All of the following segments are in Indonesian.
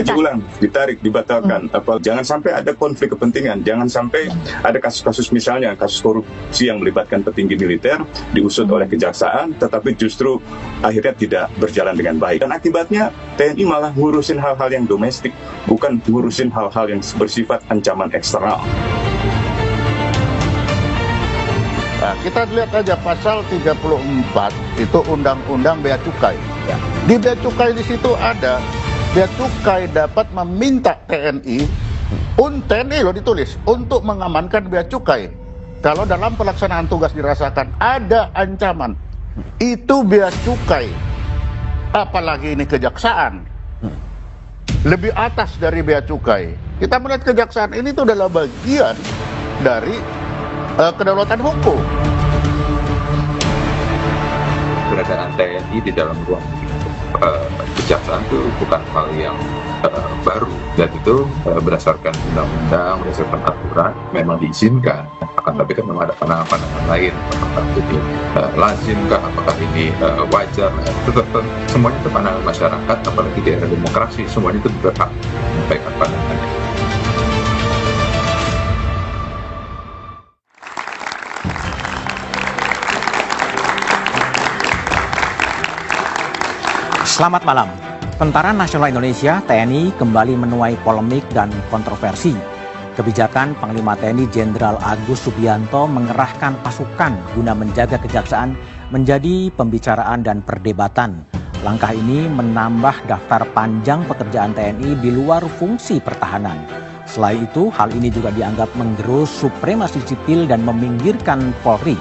dikaji ulang, ditarik, dibatalkan. Jangan sampai ada konflik kepentingan, jangan sampai ada kasus-kasus misalnya kasus korupsi yang melibatkan petinggi militer diusut oleh kejaksaan, tetapi justru akhirnya tidak berjalan dengan baik. Dan akibatnya TNI malah ngurusin hal-hal yang domestik, bukan ngurusin hal-hal yang bersifat ancaman eksternal. Nah, kita lihat aja pasal 34 itu Undang-Undang Bea Cukai. Ya. Di Bea Cukai di situ ada Bea Cukai dapat meminta TNI, TNI loh ditulis, untuk mengamankan bea cukai. Kalau dalam pelaksanaan tugas dirasakan ada ancaman, itu bea cukai. Apalagi ini kejaksaan, lebih atas dari bea cukai. Kita melihat kejaksaan ini itu adalah bagian dari kedaulatan hukum. Keberadaan TNI di dalam ruang kejaksaan itu bukan hal yang baru, dan itu berdasarkan undang-undang, berdasarkan aturan memang diizinkan. Akan tapi kan memang ada pandangan-pandangan lain, apakah ini lazimkah, apakah ini wajar. Semuanya itu pandangan masyarakat, apalagi di era demokrasi, semuanya itu berhak menyampaikan pandangannya. Selamat malam. Tentara Nasional Indonesia (TNI) kembali menuai polemik dan kontroversi. Kebijakan Panglima TNI Jenderal Agus Subianto mengerahkan pasukan guna menjaga kejaksaan menjadi pembicaraan dan perdebatan. Langkah ini menambah daftar panjang pekerjaan TNI di luar fungsi pertahanan. Selain itu, hal ini juga dianggap menggerus supremasi sipil dan meminggirkan Polri.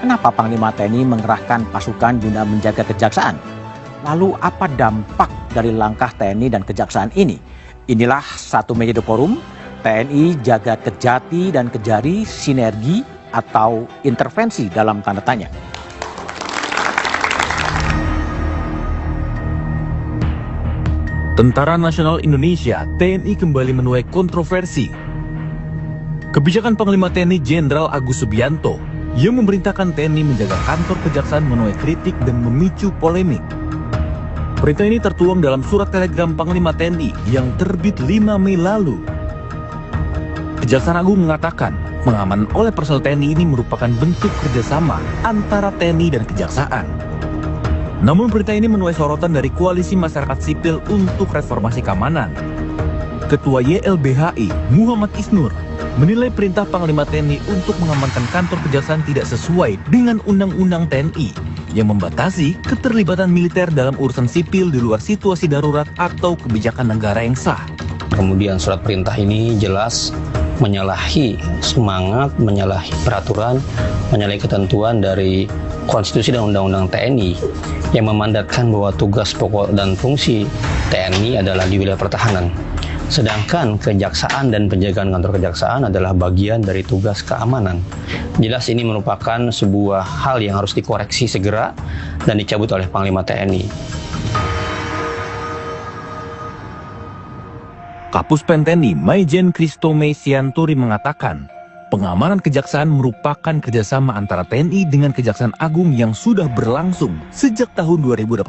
Kenapa Panglima TNI mengerahkan pasukan guna menjaga kejaksaan? Lalu apa dampak dari langkah TNI dan kejaksaan ini? Inilah Satu Meja The Forum, TNI jaga kejati dan kejari, sinergi atau intervensi dalam tanda tanya. Tentara Nasional Indonesia (TNI) kembali menuai kontroversi. Kebijakan Panglima TNI Jenderal Agus Subianto yang memerintahkan TNI menjaga kantor kejaksaan menuai kritik dan memicu polemik. Perintah ini tertuang dalam surat telegram Panglima TNI yang terbit 5 Mei lalu. Kejaksaan Agung mengatakan pengamanan oleh personel TNI ini merupakan bentuk kerjasama antara TNI dan kejaksaan. Namun perintah ini menuai sorotan dari Koalisi Masyarakat Sipil untuk Reformasi Keamanan. Ketua YLBHI Muhammad Isnur menilai perintah Panglima TNI untuk mengamankan kantor kejaksaan tidak sesuai dengan Undang-Undang TNI yang membatasi keterlibatan militer dalam urusan sipil di luar situasi darurat atau kebijakan negara yang sah. Kemudian surat perintah ini jelas menyalahi semangat, menyalahi peraturan, menyalahi ketentuan dari konstitusi dan undang-undang TNI yang memandatkan bahwa tugas pokok dan fungsi TNI adalah di wilayah pertahanan. Sedangkan kejaksaan dan penjagaan kantor kejaksaan adalah bagian dari tugas keamanan. Jelas ini merupakan sebuah hal yang harus dikoreksi segera dan dicabut oleh Panglima TNI. Kapus Pen TNI Maijen Kristome Sianturi mengatakan, pengamanan kejaksaan merupakan kerjasama antara TNI dengan Kejaksaan Agung yang sudah berlangsung sejak tahun 2018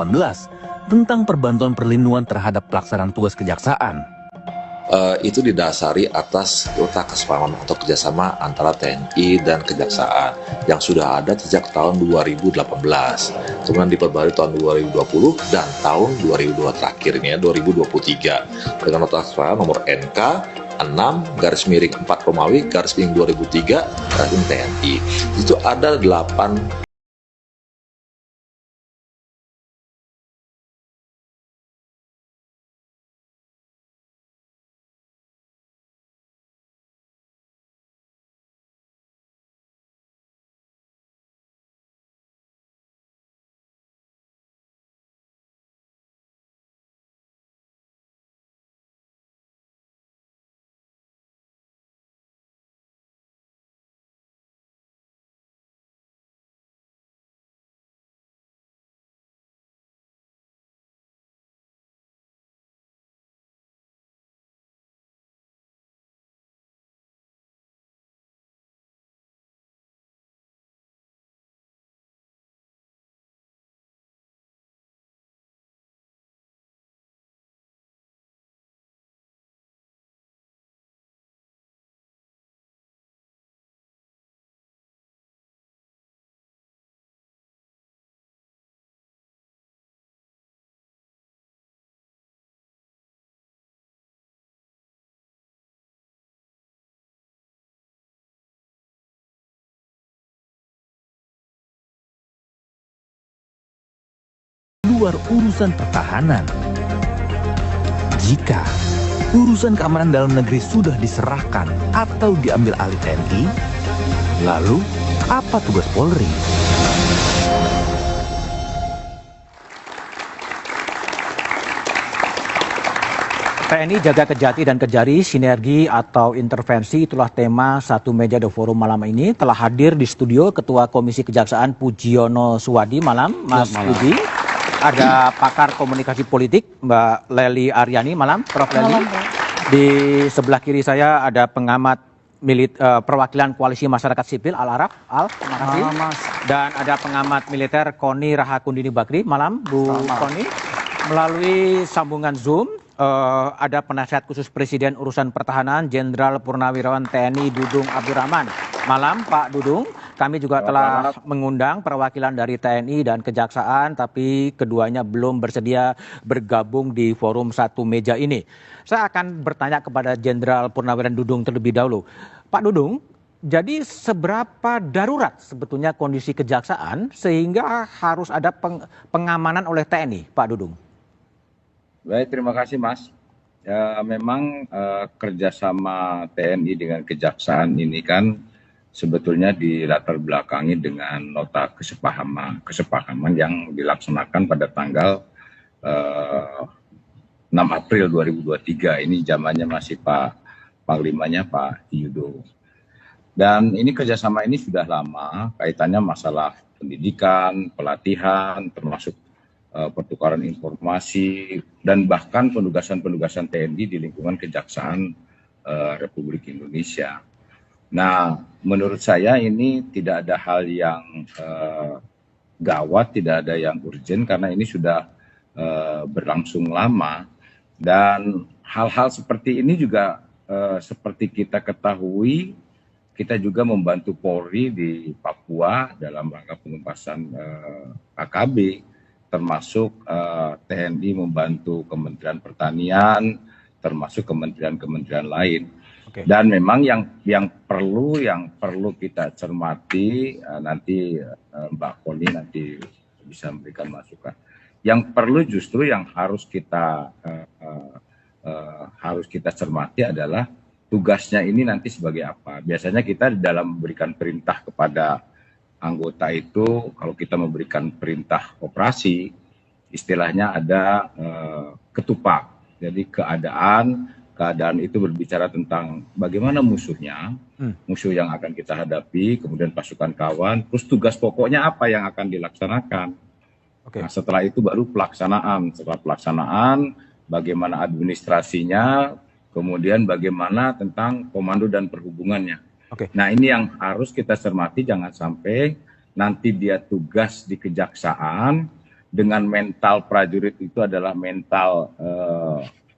tentang perbantuan perlindungan terhadap pelaksanaan tugas kejaksaan. Itu didasari atas nota kesepahaman atau kerjasama antara TNI dan Kejaksaan yang sudah ada sejak tahun 2018, kemudian diperbarui tahun 2020 dan tahun 2002 terakhir ini ya 2023 dengan nota kesepahaman nomor NK 6/4 Romawi /2003 TNI. Itu ada 8 luar urusan pertahanan. Jika urusan keamanan dalam negeri sudah diserahkan atau diambil alih TNI, lalu apa tugas Polri? TNI jaga kejati dan kejari, sinergi atau intervensi, itulah tema Satu Meja The Forum malam ini. Telah hadir di studio Ketua Komisi Kejaksaan Pujiono Suwadi. Malam, Mas Puji. Ada pakar komunikasi politik, Mbak Lely Aryani. Malam, Prof. Lely. Di sebelah kiri saya ada pengamat perwakilan Koalisi Masyarakat Sipil, Al-Araf. Al, terima kasih. Dan ada pengamat militer, Koni Rahakundini Bakri. Malam, Bu Koni. Melalui sambungan Zoom, ada penasihat khusus Presiden urusan pertahanan, Jenderal Purnawirawan TNI Dudung Abdurrahman. Malam, Pak Dudung. Kami juga telah mengundang perwakilan dari TNI dan Kejaksaan, tapi keduanya belum bersedia bergabung di forum Satu Meja ini. Saya akan bertanya kepada Jenderal Purnawirawan Dudung terlebih dahulu. Pak Dudung, jadi seberapa darurat sebetulnya kondisi Kejaksaan sehingga harus ada pengamanan oleh TNI, Pak Dudung? Baik, terima kasih Mas. Ya, memang kerjasama TNI dengan Kejaksaan ini kan sebetulnya dilatar belakangi dengan nota kesepahaman yang dilaksanakan pada tanggal 6 April 2023. Ini zamannya masih Pak Panglimanya Pak Yudo. Dan ini kerjasama ini sudah lama, kaitannya masalah pendidikan, pelatihan, termasuk pertukaran informasi, dan bahkan penugasan-penugasan TNI di lingkungan Kejaksaan Republik Indonesia. Nah, menurut saya ini tidak ada hal yang gawat, tidak ada yang urgent, karena ini sudah berlangsung lama. Dan hal-hal seperti ini juga seperti kita ketahui, kita juga membantu Polri di Papua dalam rangka penuntasan AKB, termasuk TNI membantu Kementerian Pertanian, termasuk kementerian-kementerian lain. Oke. Dan memang yang perlu kita cermati, nanti Mbak Koni nanti bisa memberikan masukan. Yang perlu justru yang harus kita cermati adalah tugasnya ini nanti sebagai apa. Biasanya kita dalam memberikan perintah kepada anggota itu, kalau kita memberikan perintah operasi, istilahnya ada ketupak. Jadi keadaan itu berbicara tentang bagaimana musuhnya, musuh yang akan kita hadapi, kemudian pasukan kawan, terus tugas pokoknya apa yang akan dilaksanakan. Oke. Nah, setelah itu baru pelaksanaan. Setelah pelaksanaan, bagaimana administrasinya, kemudian bagaimana tentang komando dan perhubungannya. Oke. Nah, ini yang harus kita cermati, jangan sampai nanti dia tugas di Kejaksaan dengan mental prajurit itu adalah mental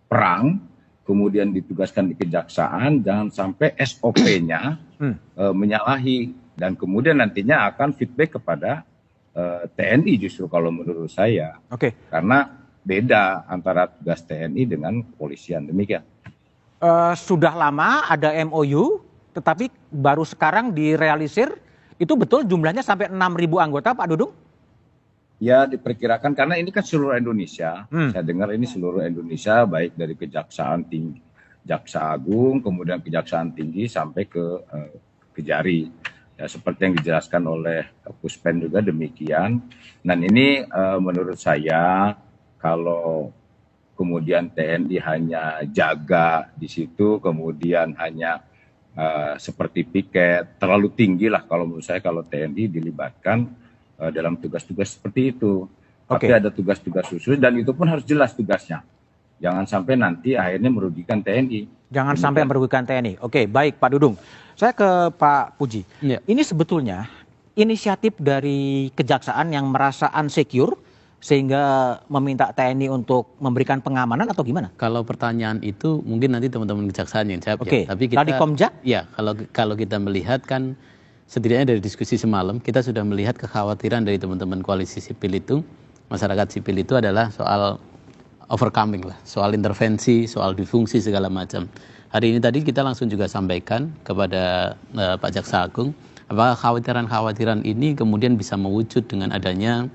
perang, kemudian ditugaskan di Kejaksaan, jangan sampai SOP-nya menyalahi, dan kemudian nantinya akan feedback kepada TNI justru kalau menurut saya. Oke. Karena beda antara tugas TNI dengan kepolisian, demikian. Sudah lama ada MOU, tetapi baru sekarang direalisir. Itu betul jumlahnya sampai 6.000 anggota, Pak Dudung? Ya, diperkirakan karena ini kan seluruh Indonesia. Saya dengar ini seluruh Indonesia, baik dari Kejaksaan Tinggi, Jaksa Agung, kemudian Kejaksaan Tinggi sampai ke Kejari. Ya, seperti yang dijelaskan oleh Puspen juga demikian. Dan ini menurut saya kalau kemudian TNI hanya jaga di situ, kemudian hanya seperti piket, terlalu tinggi lah kalau menurut saya kalau TNI dilibatkan dalam tugas-tugas seperti itu. Tapi ada tugas-tugas khusus dan itu pun harus jelas tugasnya. Jangan sampai nanti akhirnya merugikan TNI. Jangan sampai merugikan TNI. Oke, baik Pak Dudung. Saya ke Pak Puji. Ya. Ini sebetulnya inisiatif dari Kejaksaan yang merasa unsecure sehingga meminta TNI untuk memberikan pengamanan atau gimana? Kalau pertanyaan itu mungkin nanti teman-teman Kejaksaan yang jawab. Oke. Ya. Tapi kita, Tadi Komjak? Ya, kalau kita melihat kan setidaknya dari diskusi semalam kita sudah melihat kekhawatiran dari teman-teman koalisi sipil itu, masyarakat sipil itu adalah soal overcoming lah, soal intervensi, soal difungsi segala macam. Hari ini tadi kita langsung juga sampaikan kepada Pak Jaksa Agung, apakah khawatiran-khawatiran ini kemudian bisa mewujud dengan adanya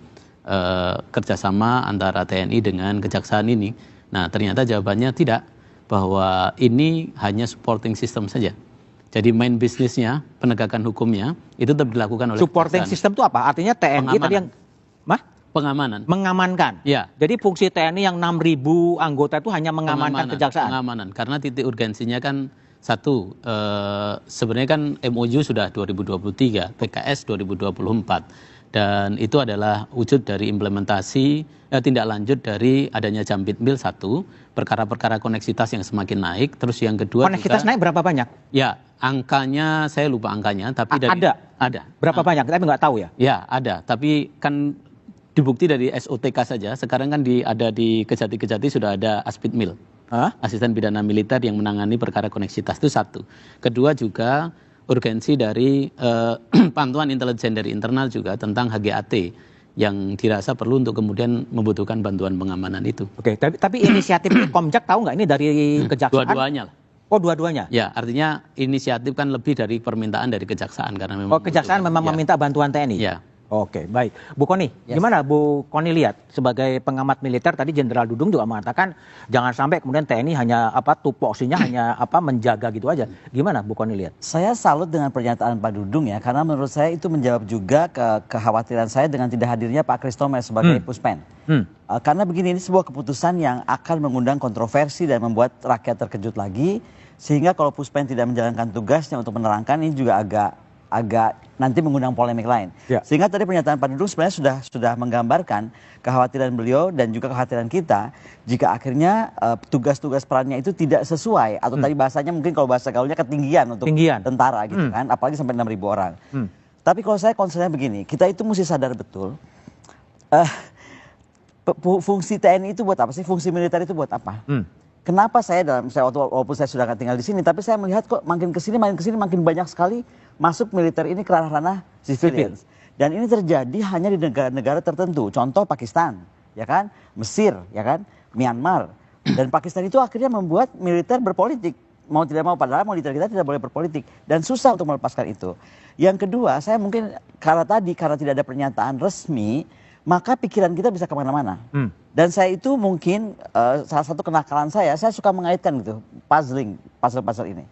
kerjasama antara TNI dengan Kejaksaan ini. Nah, ternyata jawabannya tidak, bahwa ini hanya supporting system saja. Jadi main bisnisnya, penegakan hukumnya itu tetap dilakukan oleh Supporting Kejaksaan. system itu apa? Artinya TNI tadi yang Pengamanan. mengamankan. Ya. Jadi fungsi TNI yang 6.000 anggota itu hanya mengamankan kejaksaan. Pengamanan. Karena titik urgensinya kan satu, sebenarnya kan MOU sudah 2023, PKS 2024. Dan itu adalah wujud dari implementasi, tindak lanjut dari adanya Jambitmil satu, perkara-perkara koneksitas yang semakin naik. Terus yang kedua Koneksitas juga, naik berapa banyak? ya angkanya saya lupa angkanya, tapi ada. Berapa banyak? Tapi nggak tahu ya? Ya ada, tapi kan dibukti dari SOTK saja. Sekarang kan ada di Kejati-Kejati sudah ada Aspidmil, asisten pidana militer yang menangani perkara koneksitas, itu satu. Kedua juga urgensi dari pantauan intelijen dari internal juga tentang HGAT yang dirasa perlu untuk kemudian membutuhkan bantuan pengamanan itu. Oke, tapi inisiatif Komjak tahu nggak ini dari kejaksaan? Dua-duanya lah. Oh, dua-duanya? Ya, artinya inisiatif kan lebih dari permintaan dari kejaksaan karena memang. Oh, kejaksaan memang meminta bantuan TNI? Ya. Oke, baik. Bu Kony, gimana Bu Kony lihat sebagai pengamat militer tadi Jenderal Dudung juga mengatakan jangan sampai kemudian TNI hanya tupoksinya hanya menjaga gitu aja. Gimana Bu Kony lihat? Saya salut dengan pernyataan Pak Dudung ya, karena menurut saya itu menjawab juga kekhawatiran saya dengan tidak hadirnya Pak Kristomer sebagai Puspen. Karena begini, ini sebuah keputusan yang akan mengundang kontroversi dan membuat rakyat terkejut lagi, sehingga kalau Puspen tidak menjalankan tugasnya untuk menerangkan, ini juga agak nanti mengundang polemik lain. Ya. Sehingga tadi pernyataan Pak Dudung sebenarnya sudah menggambarkan kekhawatiran beliau dan juga kekhawatiran kita jika akhirnya tugas-tugas perannya itu tidak sesuai atau tadi bahasanya mungkin kalau bahasa gaulnya ketinggian untuk tentara gitu kan, apalagi sampai 6.000 orang. Tapi kalau saya concernnya begini, kita itu mesti sadar betul fungsi TNI itu buat apa sih? Fungsi militer itu buat apa? Kenapa walaupun saya sudah nggak tinggal di sini, tapi saya melihat kok makin kesini makin banyak sekali masuk militer ini ke ranah civilian. Dan ini terjadi hanya di negara-negara tertentu. Contoh Pakistan, ya kan, Mesir, ya kan, Myanmar. Dan Pakistan itu akhirnya membuat militer berpolitik. Mau tidak mau, padahal militer kita tidak boleh berpolitik. Dan susah untuk melepaskan itu. Yang kedua, saya mungkin karena tidak ada pernyataan resmi, maka pikiran kita bisa kemana-mana. Dan saya itu mungkin salah satu kenakalan saya suka mengaitkan gitu, puzzle ini.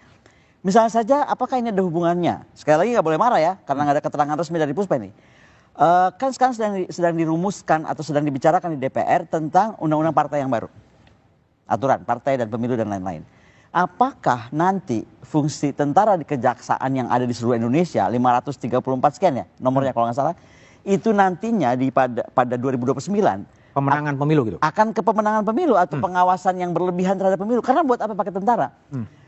Misalnya saja, apakah ini ada hubungannya? Sekali lagi nggak boleh marah ya, karena nggak ada keterangan resmi dari Puspen ini. Kan sekarang sedang dirumuskan atau sedang dibicarakan di DPR tentang undang-undang partai yang baru. Aturan partai dan pemilu dan lain-lain. Apakah nanti fungsi tentara di kejaksaan yang ada di seluruh Indonesia, 534 sekian ya nomornya kalau nggak salah, itu nantinya pada 2029 pemenangan pemilu gitu, akan ke pemenangan pemilu atau pengawasan yang berlebihan terhadap pemilu. Karena buat apa pakai tentara?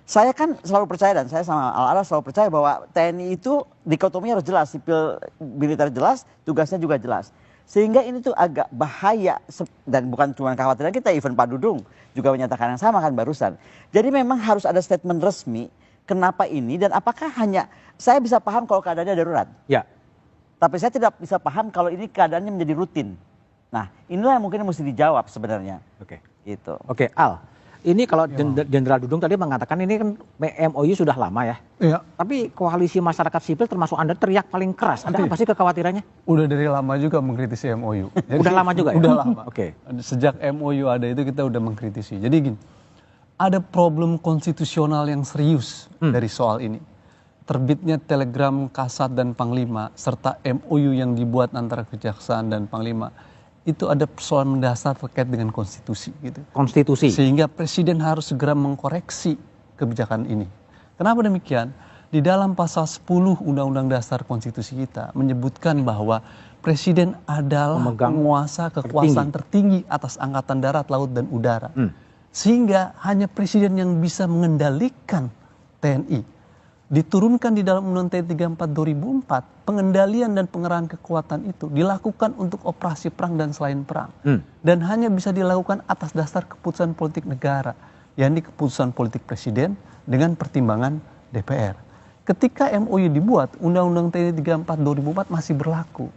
Saya kan selalu percaya, dan saya sama Al-Araf selalu percaya bahwa TNI itu dikotominya harus jelas, sipil militer jelas, tugasnya juga jelas. Sehingga ini tuh agak bahaya, dan bukan cuma kekhawatiran kita, even Pak Dudung juga menyatakan yang sama kan barusan. Jadi memang harus ada statement resmi kenapa ini, dan apakah hanya, saya bisa paham kalau keadaannya darurat. Ya. Tapi saya tidak bisa paham kalau ini keadaannya menjadi rutin. Nah, inilah yang mungkin mesti dijawab sebenarnya. Oke. Gitu. Oke, Al. Ini kalau Jenderal Dudung tadi mengatakan ini kan MOU sudah lama ya. Iya. Tapi koalisi masyarakat sipil termasuk Anda teriak paling keras. Ada apa sih kekhawatirannya? Udah dari lama juga mengkritisi MOU. Jadi, udah lama juga ya? Udah lama. Oke. Sejak MOU ada itu kita udah mengkritisi. Jadi gini, ada problem konstitusional yang serius dari soal ini. Terbitnya telegram Kasat dan Panglima serta MOU yang dibuat antara Kejaksaan dan Panglima, itu ada persoalan mendasar terkait dengan konstitusi gitu. Konstitusi. Sehingga presiden harus segera mengkoreksi kebijakan ini. Kenapa demikian? Di dalam pasal 10 Undang-Undang Dasar Konstitusi kita menyebutkan bahwa presiden adalah penguasa kekuasaan tertinggi atas angkatan darat, laut dan udara. Sehingga hanya presiden yang bisa mengendalikan TNI. Diturunkan di dalam Undang-Undang TNI 34 2004, pengendalian dan pengerahan kekuatan itu dilakukan untuk operasi perang dan selain perang. Dan hanya bisa dilakukan atas dasar keputusan politik negara, yakni keputusan politik presiden dengan pertimbangan DPR. Ketika MOU dibuat, Undang-Undang TNI 34 2004 masih berlaku.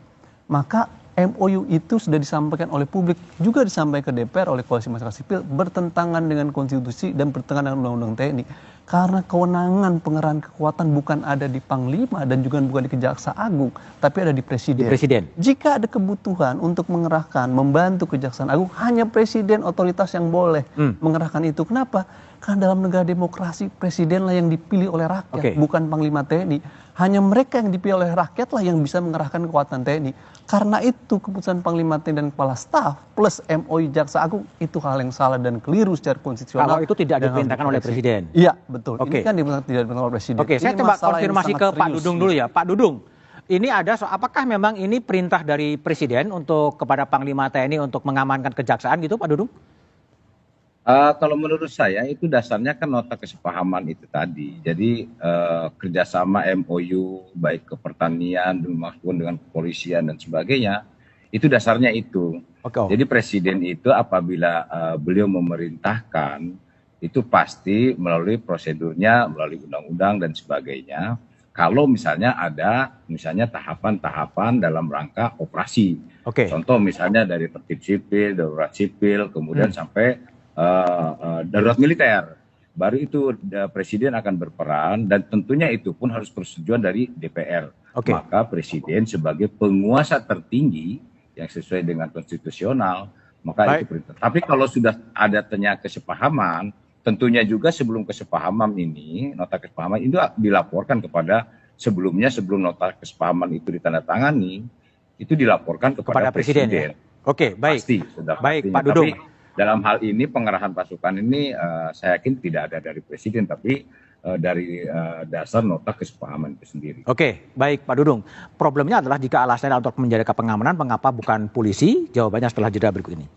Maka MOU itu sudah disampaikan oleh publik, juga disampaikan ke DPR oleh Koalisi Masyarakat Sipil, bertentangan dengan konstitusi dan bertentangan dengan Undang-Undang TNI. Karena kewenangan pengerahan kekuatan bukan ada di Panglima dan juga bukan di Kejaksaan Agung, tapi ada di Presiden. Jika ada kebutuhan untuk mengerahkan, membantu Kejaksaan Agung, hanya Presiden otoritas yang boleh mengerahkan itu. Kenapa? Karena dalam negara demokrasi, Presidenlah yang dipilih oleh rakyat, bukan Panglima TNI. Hanya mereka yang dipilih oleh rakyatlah yang bisa mengerahkan kekuatan TNI. Karena itu keputusan Panglima TNI dan Kepala Staf plus MOU Jaksa Agung itu hal yang salah dan keliru secara konstitusional. Kalau itu tidak diperintahkan oleh Presiden. Iya, betul. Ini kan tidak diperintahkan oleh Presiden. Oke, saya coba konfirmasi ke Pak Dudung dulu ya. Pak Dudung, ini ada apakah memang ini perintah dari Presiden untuk kepada Panglima TNI untuk mengamankan kejaksaan gitu, Pak Dudung? Kalau menurut saya itu dasarnya kan nota kesepahaman itu tadi. Jadi kerjasama MOU baik ke pertanian maupun dengan kepolisian dan sebagainya itu dasarnya itu. Jadi Presiden itu apabila beliau memerintahkan itu pasti melalui prosedurnya, melalui undang-undang dan sebagainya. Kalau misalnya ada tahapan-tahapan dalam rangka operasi. Contoh misalnya dari tertib sipil, darurat sipil, kemudian sampai darurat militer, baru itu Presiden akan berperan dan tentunya itu pun harus persetujuan dari DPR. Maka Presiden sebagai penguasa tertinggi yang sesuai dengan konstitusional, maka itu perintah. Tapi kalau sudah ada kesepahaman, tentunya juga sebelum kesepahaman ini, nota kesepahaman itu dilaporkan kepada sebelum nota kesepahaman itu ditandatangani, itu dilaporkan kepada Presiden. Ya? Oke, baik. Pasti, sudah baik, pastinya. Pak Dudung. Tapi dalam hal ini pengerahan pasukan ini saya yakin tidak ada dari Presiden, tapi dari dasar nota kesepahaman itu sendiri. Oke, baik Pak Dudung. Problemnya adalah jika alasannya untuk menjaga pengamanan, mengapa bukan polisi? Jawabannya setelah jeda berikut ini.